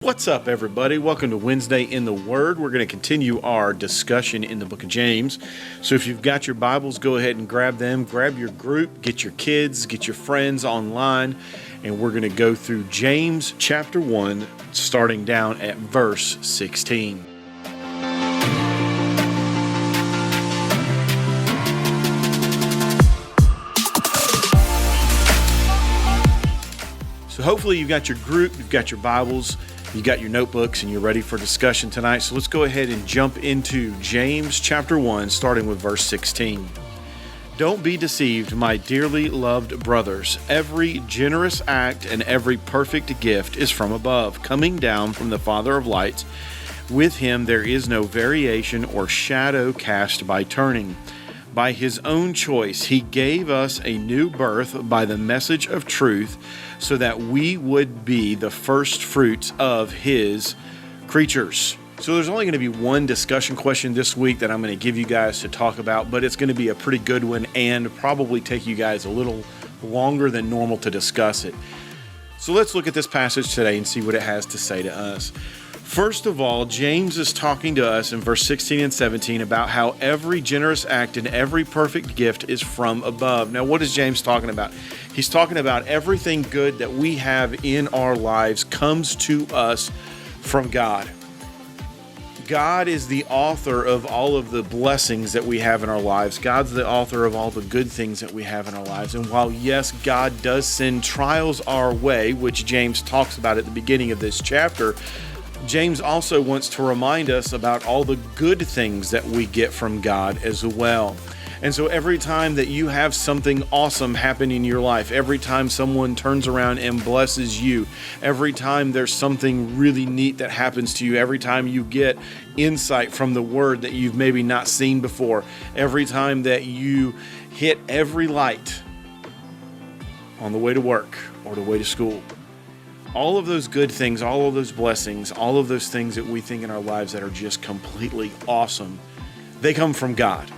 What's up, everybody? Welcome to Wednesday in the Word. We're going to continue our discussion in the book of James. So if you've got your Bibles, go ahead and grab them. Grab your group, get your kids, get your friends online, and we're going to go through James chapter 1, starting down at verse 16. So hopefully you've got your group, you've got your Bibles, you got your notebooks, and you're ready for discussion tonight. So let's go ahead and jump into James chapter 1, starting with verse 16. Don't be deceived, my dearly loved brothers. Every generous act and every perfect gift is from above, coming down from the Father of lights. With him there is no variation or shadow cast by turning. By his own choice, he gave us a new birth by the message of truth, so that we would be the first fruits of his creatures. So there's only going to be one discussion question this week that I'm going to give you guys to talk about, but it's going to be a pretty good one and probably take you guys a little longer than normal to discuss it. So let's look at this passage today and see what it has to say to us. First of all, James is talking to us in verse 16 and 17 about how every generous act and every perfect gift is from above. Now, what is James talking about? He's talking about everything good that we have in our lives comes to us from God. God is the author of all of the blessings that we have in our lives. God's the author of all the good things that we have in our lives. And while, yes, God does send trials our way, which James talks about at the beginning of this chapter, James also wants to remind us about all the good things that we get from God as well. And so every time that you have something awesome happen in your life, every time someone turns around and blesses you, every time there's something really neat that happens to you, every time you get insight from the Word that you've maybe not seen before, every time that you hit every light on the way to work or the way to school, all of those good things, all of those blessings, all of those things that we think in our lives that are just completely awesome, they come from God.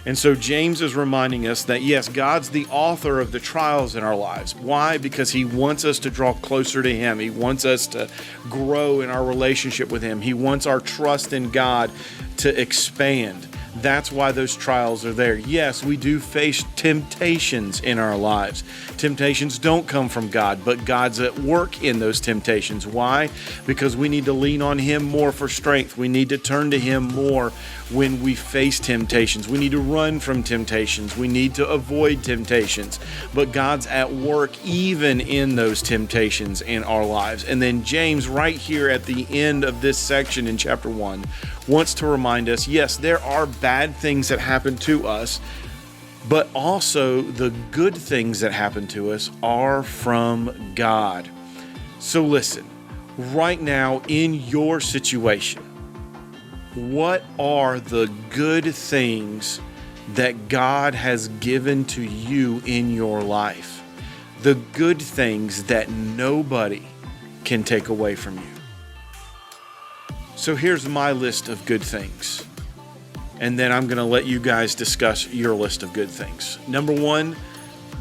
And so James is reminding us that, yes, God's the author of the trials in our lives. Why? Because he wants us to draw closer to him. He wants us to grow in our relationship with him. He wants our trust in God to expand. That's why those trials are there. Yes, we do face temptations in our lives. Temptations don't come from God, but God's at work in those temptations. Why? Because we need to lean on him more for strength. We need to turn to him more when we face temptations. We need to run from temptations. We need to avoid temptations. But God's at work even in those temptations in our lives. And then James, right here at the end of this section in chapter 1, wants to remind us, yes, there are bad things that happen to us, but also the good things that happen to us are from God. So listen, right now in your situation, what are the good things that God has given to you in your life? The good things that nobody can take away from you. So here's my list of good things. And then I'm going to let you guys discuss your list of good things. Number one,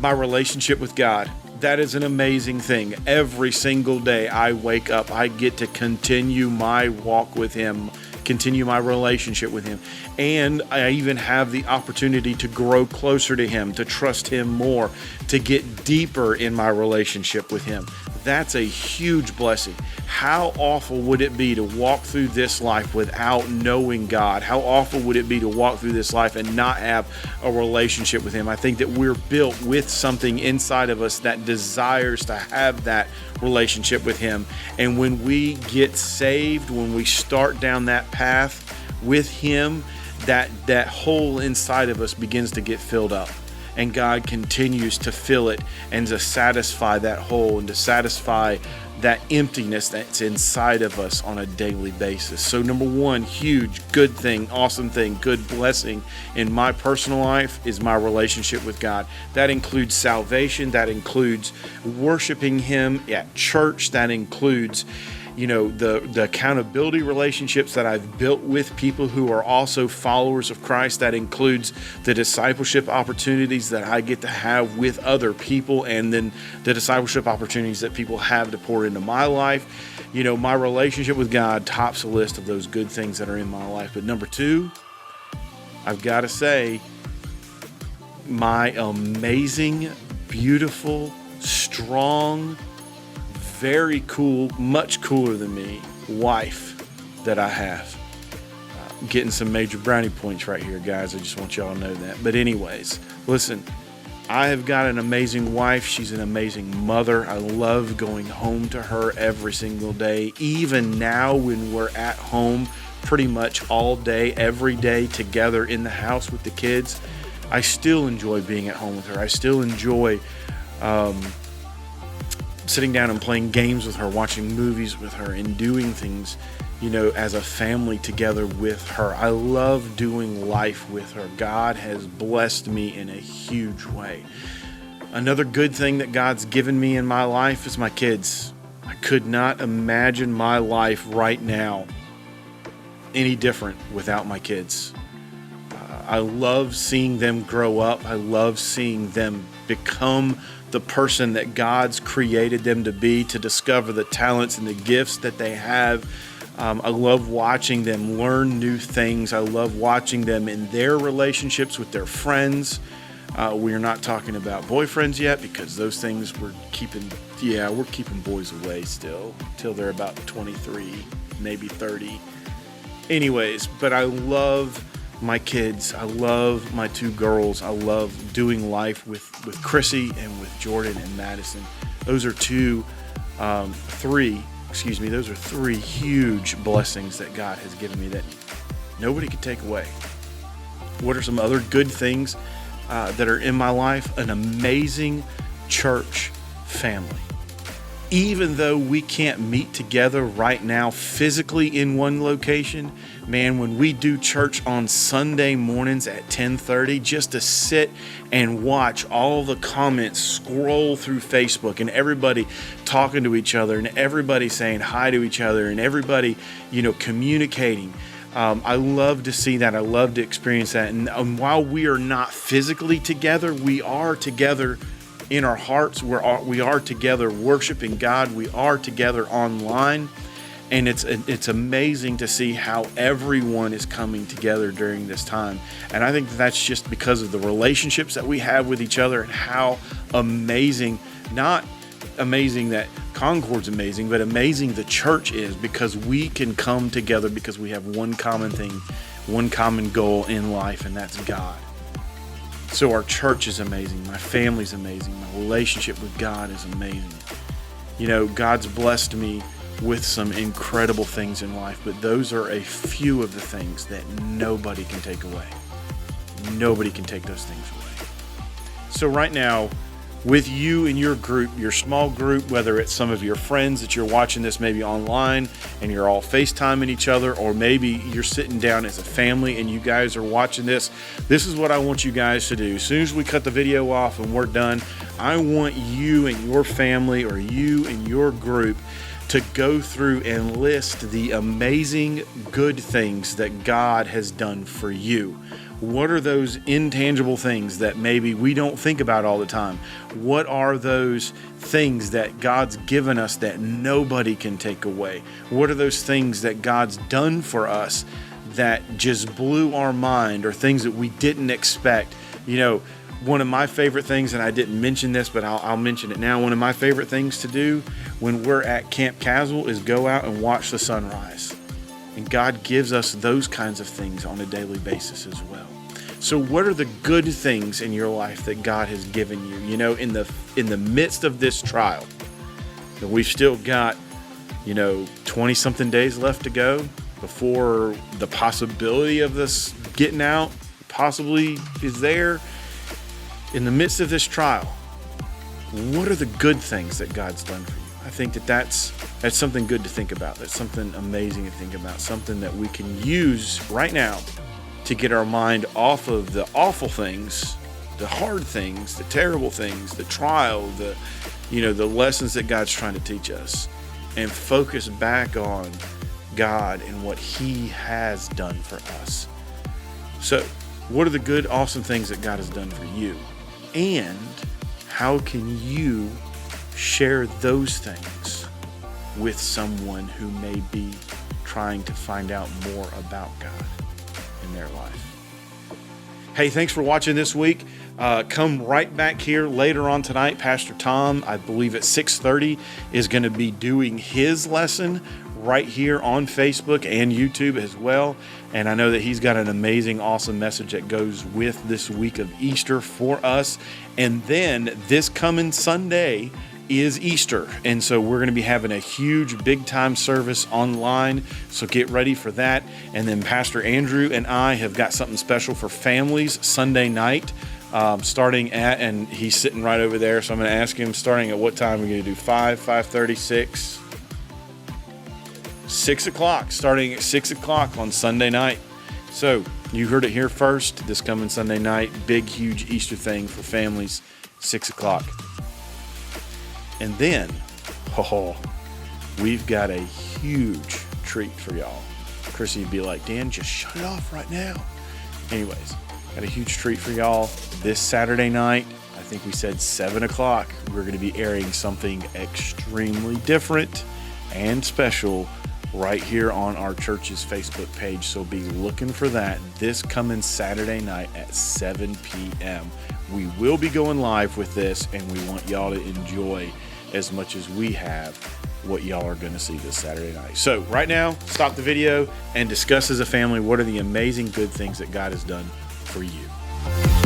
my relationship with God. That is an amazing thing. Every single day I wake up, I get to continue my walk with him, continue my relationship with him. And I even have the opportunity to grow closer to him, to trust him more, to get deeper in my relationship with him. That's a huge blessing. How awful would it be to walk through this life without knowing God? How awful would it be to walk through this life and not have a relationship with him? I think that we're built with something inside of us that desires to have that relationship with him. And when we get saved, when we start down that path with him, that hole inside of us begins to get filled up. And God continues to fill it and to satisfy that hole and to satisfy that emptiness that's inside of us on a daily basis. So number one, huge, good thing, awesome thing, good blessing in my personal life is my relationship with God. That includes salvation. That includes worshiping him at church. That includes the accountability relationships that I've built with people who are also followers of Christ. That includes the discipleship opportunities that I get to have with other people, and then the discipleship opportunities that people have to pour into my life. My relationship with God tops the list of those good things that are in my life. But number 2, I've got to say, my amazing, beautiful, strong, very cool, much cooler than me, wife that I have. Getting some major brownie points right here, guys. I just want y'all to know that. But anyways, listen, I have got an amazing wife. She's an amazing mother. I love going home to her every single day. Even now when we're at home pretty much all day, every day together in the house with the kids, I still enjoy being at home with her. I still enjoy sitting down and playing games with her, watching movies with her, and doing things, as a family together with her. I love doing life with her. God has blessed me in a huge way. Another good thing that God's given me in my life is my kids. I could not imagine my life right now any different without my kids. I love seeing them grow up. I love seeing them become the person that God's created them to be, to discover the talents and the gifts that they have. I love watching them learn new things. I love watching them in their relationships with their friends. We're not talking about boyfriends yet, because those things we're keeping boys away still till they're about 23, maybe 30. Anyways, but I love my kids. I love my 2 girls. I love doing life with Chrissy and with Jordan and Madison. Those are 3 huge blessings that God has given me that nobody can take away. What are some other good things that are in my life? An amazing church family. Even though we can't meet together right now physically in one location, man, when we do church on Sunday mornings at 10:30, just to sit and watch all the comments scroll through Facebook and everybody talking to each other and everybody saying hi to each other and everybody, communicating. I love to see that. I love to experience that. And while we are not physically together, we are together in our hearts. We are together worshiping God. We are together online. And it's amazing to see how everyone is coming together during this time. And I think that's just because of the relationships that we have with each other, and how amazing, not amazing that Concord's amazing, but amazing the church is, because we can come together because we have one common thing, one common goal in life, and that's God. So our church is amazing. My family's amazing. My relationship with God is amazing. God's blessed me with some incredible things in life, but those are a few of the things that nobody can take away. Nobody can take those things away. So right now, with you and your group, your small group, whether it's some of your friends that you're watching this maybe online and you're all FaceTiming each other, or maybe you're sitting down as a family and you guys are watching this, this is what I want you guys to do. As soon as we cut the video off and we're done, I want you and your family, or you and your group, to go through and list the amazing good things that God has done for you. What are those intangible things that maybe we don't think about all the time? What are those things that God's given us that nobody can take away? What are those things that God's done for us that just blew our mind, or things that we didn't expect? One of my favorite things, and I didn't mention this, but I'll mention it now. One of my favorite things to do when we're at Camp Caswell is go out and watch the sunrise. And God gives us those kinds of things on a daily basis as well. So what are the good things in your life that God has given you? In the midst of this trial, that we've still got, 20-something days left to go before the possibility of this getting out possibly is there. In the midst of this trial, what are the good things that God's done for you? I think that's something good to think about. That's something amazing to think about. Something that we can use right now to get our mind off of the awful things, the hard things, the terrible things, the trial, the lessons that God's trying to teach us, and focus back on God and what He has done for us. So, what are the good, awesome things that God has done for you? And how can you share those things with someone who may be trying to find out more about God in their life. Hey, thanks for watching this week. Come right back here later on tonight. Pastor Tom, I believe at 6:30, is going to be doing his lesson right here on Facebook and YouTube as well. And I know that he's got an amazing, awesome message that goes with this week of Easter for us. And then this coming Sunday is Easter. And so we're going to be having a huge big time service online. So get ready for that. And then Pastor Andrew and I have got something special for families Sunday night. Starting at, and he's sitting right over there. So I'm going to ask him starting at what time we're going to do 5:30, 6 o'clock, starting at 6 o'clock on Sunday night. So you heard it here first. This coming Sunday night, big, huge Easter thing for families, 6 o'clock. And then, we've got a huge treat for y'all. Chrissy would be like, Dan, just shut it off right now. Anyways, got a huge treat for y'all this Saturday night. I think we said 7 o'clock. We're going to be airing something extremely different and special right here on our church's Facebook page. So be looking for that this coming Saturday night at 7 p.m. We will be going live with this, and we want y'all to enjoy as much as we have what y'all are going to see this Saturday night. So right now, stop the video and discuss as a family what are the amazing good things that God has done for you.